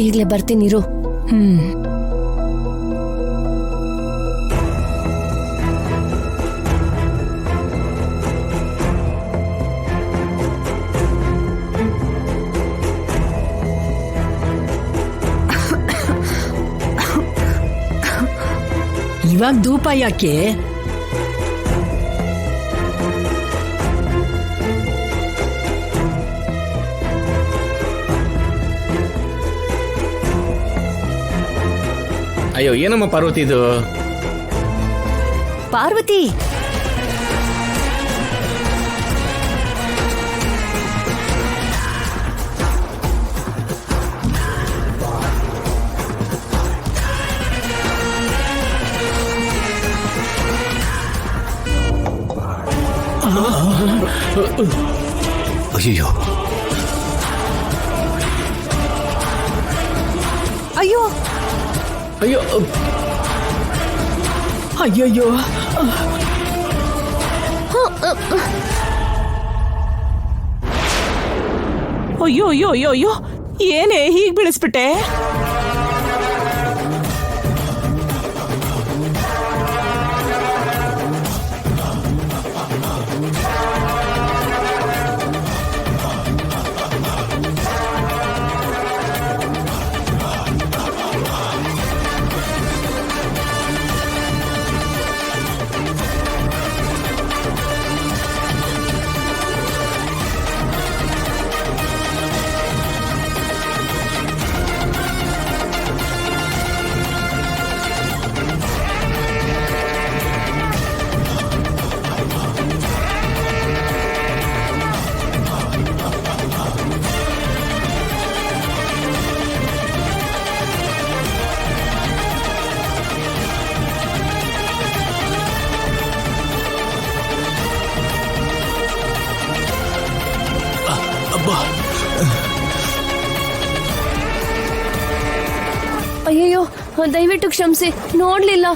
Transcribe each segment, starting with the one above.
ಈಗ್ಲೇ ಬರ್ತೀನಿರು. ಇವಾಗ ಧೂಪ ಯಾಕೆ? ಅಯ್ಯೋ ಏನಮ್ಮ ಪಾರ್ವತಿ ಇದು? ಪಾರ್ವತಿ, ಅಯ್ಯೋ ಅಯ್ಯೋ ಅಯ್ಯೋ ಅಯ್ಯಯ್ಯೋ, ಅಯ್ಯೋ ಅಯ್ಯೋ ಅಯ್ಯೋ ಅಯ್ಯೋ, ಏನೇ ಹೀಗ್ ಬೀಳಿಸ್ಬಿಟ್ಟೆ? ಅಯ್ಯಯ್ಯೋ, ದಯವಿಟ್ಟು ಕ್ಷಮಿಸಿ, ನೋಡ್ಲಿಲ್ಲ,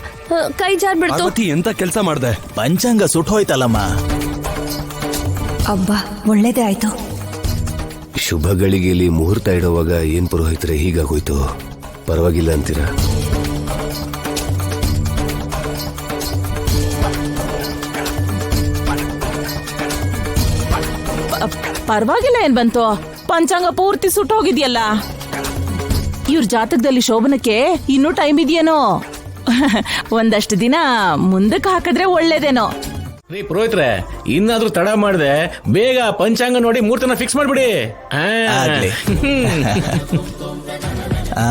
ಕೈ ಜಾರ್ಬಿಡ್ತು. ಪಾರ್ವತಿ ಎಂತ ಕೆಲಸ ಮಾಡ್ದೆ? ಪಂಚಾಂಗ ಸುಟ್ಟೋಯ್ತಲ್ಲಮ್ಮ. ಅಬ್ಬಾ, ಒಳ್ಳೇದೇ ಆಯ್ತು. ಶುಭ ಗಳಿಗೆಯಲ್ಲಿ ಮುಹೂರ್ತ ಇಡುವಾಗ ಏನ್ ಪುರೋಹಿತರೆ ಹೀಗಾಗೋಯ್ತು? ಪರವಾಗಿಲ್ಲ ಅಂತೀರಾ? ಪರವಾಗಿಲ್ಲ, ಏನ್ ಬಂತು? ಪಂಚಾಂಗ ಪೂರ್ತಿ ಸುಟ್ಟೋಗಿದ್ಯಲ್ಲ. ಇವ್ರ ಜಾತಕದಲ್ಲಿ ಶೋಭನಕ್ಕೆ ಇನ್ನೂ ಟೈಮ್ ಇದೆಯೇನೋ. ಒಂದಷ್ಟು ದಿನ ಮುಂದಕ್ಕೆ ಹಾಕಿದ್ರೆ ಒಳ್ಳೇದೇನೋ. ರೀ ಪುರೋಹಿತ್ರೆ, ಇನ್ನಾದ್ರೂ ತಡ ಮಾಡ್ದೆ ಬೇಗ ಪಂಚಾಂಗ ನೋಡಿ ಮುಹೂರ್ತನ ಫಿಕ್ಸ್ ಮಾಡ್ಬಿಡಿ. ಆಗ್ಲಿ. ಆ,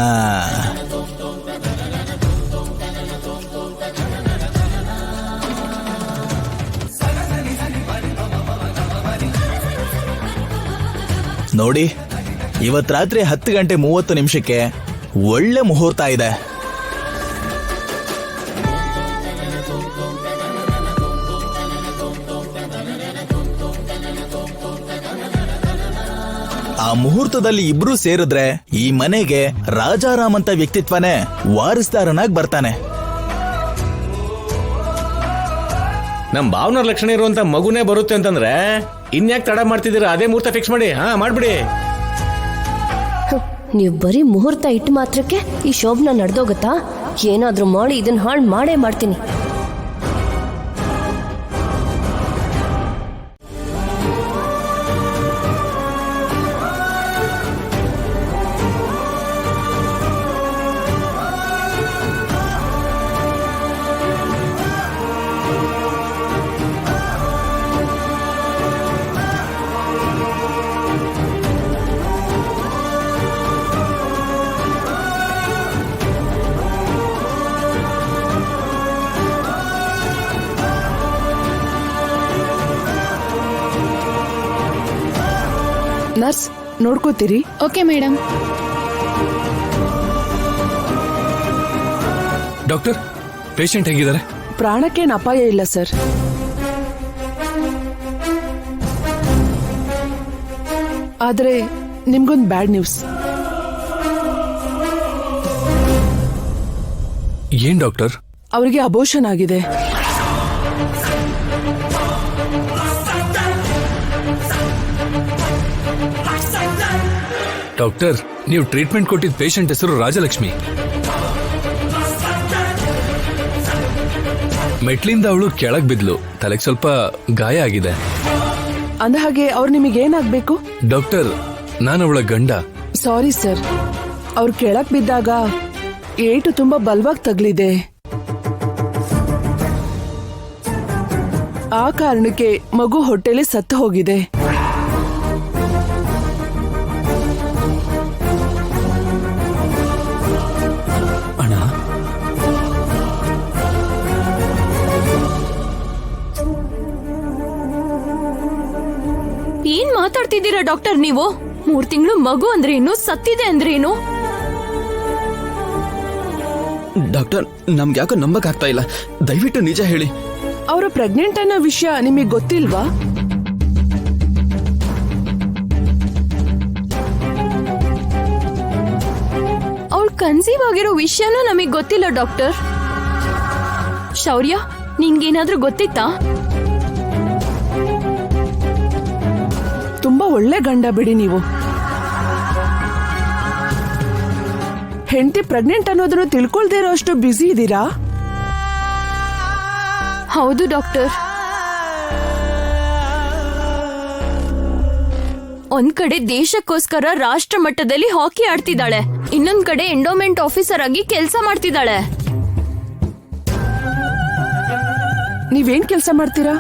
ನೋಡಿ, ಇವತ್ ರಾತ್ರಿ 10:30 ಒಳ್ಳೆ ಮುಹೂರ್ತ ಇದೆ. ಆ ಮುಹೂರ್ತದಲ್ಲಿ ಇಬ್ರು ಸೇರಿದ್ರೆ ಈ ಮನೆಗೆ ರಾಜಾರಾಮ್ ಅಂತ ವ್ಯಕ್ತಿತ್ವನೇ ವಾರಸ್ದಾರನಾಗಿ ಬರ್ತಾನೆ. ನಮ್ ಭಾವನ ಲಕ್ಷಣ ಇರುವಂತ ಮಗುನೇ ಬರುತ್ತೆ ಅಂತಂದ್ರೆ ಇನ್ಯಾಕ್ ತಡ ಮಾಡ್ತಿದ್ದೀರಾ? ಅದೇ ಮುಹೂರ್ತ ಫಿಕ್ಸ್ ಮಾಡಿ. ಮಾಡ್ಬಿಡಿ. ನೀವು ಬರೀ ಮುಹೂರ್ತ ಇಟ್ಟು ಮಾತ್ರಕ್ಕೆ ಈ ಶೋಭನ ನಡೆದೋಗತ್ತಾ? ಏನಾದ್ರೂ ಮಾಡಿ ಇದನ್ನ ಹಾಳು ಮಾಡೇ ಮಾಡ್ತೀನಿ. ನರ್ಸ್, ನೋಡ್ಕೋತೀರಿ? Okay madam. ಡಾಕ್ಟರ್, ಪೇಷಂಟ್ ಹೇಗಿದ್ದಾರೆ? ಪ್ರಾಣಕ್ಕೇನು ಅಪಾಯ ಇಲ್ಲ ಸರ್. ಆದ್ರೆ ನಿಮ್ಗೊಂದು ಬ್ಯಾಡ್ ನ್ಯೂಸ್. ಏನ್ ಡಾಕ್ಟರ್? ಅವರಿಗೆ ಅಬೋಷನ್ ಆಗಿದೆ. ಡಾಕ್ಟರ್, ನೀವು ಟ್ರೀಟ್ಮೆಂಟ್ ಕೊಟ್ಟಿದ್ದ ಪೇಷಂಟ್ ಹೆಸರು ರಾಜಲಕ್ಷ್ಮಿ. ಮೆಟ್ಲಿಂದ ಅವಳು ಕೆಳಗ್ ಬಿದ್ಲು, ತಲೆಗೆ ಸ್ವಲ್ಪ ಗಾಯ ಆಗಿದೆ. ಅಂದಹಾಗೆ ಅವ್ರು ನಿಮಗೇನಾಗ್ಬೇಕು? ಡಾಕ್ಟರ್, ನಾನು ಅವಳ ಗಂಡ. ಸಾರಿ ಸರ್, ಅವ್ರು ಕೆಳಕ್ ಬಿದ್ದಾಗ ಏಟು ತುಂಬಾ ಬಲವಾಗಿ ತಗಲಿದೆ. ಆ ಕಾರಣಕ್ಕೆ ಮಗು ಹೊಟ್ಟೆಲಿ ಸತ್ತು ಹೋಗಿದೆ. ಅಣ್ಣ, ಏನ್ ಮಾತಾಡ್ತಿದ್ದೀರಾ ಡಾಕ್ಟರ್ ನೀವು? 3 ತಿಂಗಳು ಮಗು ಅಂದ್ರೆ ಏನು, ಸತ್ತಿದೆ ಅಂದ್ರೆ ಏನು? ಡಾಕ್ಟರ್, ನಮ್ಗೆ ಯಾಕೋ ನಂಬಕ್ ಆಗ್ತಾ ಇಲ್ಲ, ದಯವಿಟ್ಟು ನಿಜ ಹೇಳಿ. ಅವರು ಪ್ರೆಗ್ನೆಂಟ್ ಅನ್ನೋ ವಿಷಯ ನಿಮಗೆ ಗೊತ್ತಿಲ್ವಾ? ಅವಳು ಕನ್ಸೀವ್ ಆಗಿರೋ ವಿಷಯನೂ ನಮಗ್ ಗೊತ್ತಿಲ್ಲ ಡಾಕ್ಟರ್. ಶೌರ್ಯ, ನಿನ್ಗೇನಾದ್ರೂ ಗೊತ್ತಿತ್ತಾ? ತುಂಬಾ ಒಳ್ಳೆ ಗಂಡ ಬಿಡಿ ನೀವು. ಹೆಂಡತಿ ಪ್ರೆಗ್ನೆಂಟ್ ಅನ್ನೋದನ್ನು ತಿಳ್ಕೊಳ್ದೇ ಇರೋ ಅಷ್ಟು ಬ್ಯುಸಿ ಇದ್ದೀರಾ? ಹೌದು ಡಾಕ್ಟರ್. ಒಂದ್ ಕಡೆ ದೇಶಕ್ಕೋಸ್ಕರ ರಾಷ್ಟ್ರ ಮಟ್ಟದಲ್ಲಿ ಹಾಕಿ ಆಡ್ತಿದ್ದಾಳೆ, ಇನ್ನೊಂದ್ ಕಡೆ ಎಂಡೋಮೆಂಟ್ ಆಫೀಸರ್ ಆಗಿ ಕೆಲಸ ಮಾಡ್ತಿದ್ದಾಳೆ. ನೀವೇನ್ ಕೆಲಸ ಮಾಡ್ತೀರಾ?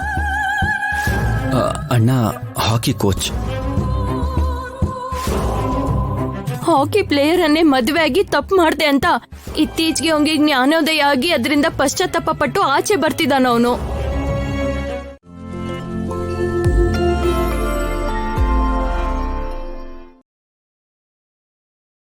ಅಣ್ಣ ಹಾಕಿ ಕೋಚ್. ಹಾಕಿ ಪ್ಲೇಯರ್ ಅನ್ನೇ ಮದುವೆ ಆಗಿ ತಪ್ಪು ಮಾಡ್ದೆ ಅಂತ ಇತ್ತೀಚೆಗೆ ಅವನಿಗೆ ಜ್ಞಾನೋದಯ ಆಗಿ ಅದರಿಂದ ಪಶ್ಚಾತ್ತಾಪ ಪಟ್ಟು ಆಚೆ ಬರ್ತಿದ್ದಾನ ಅವನು.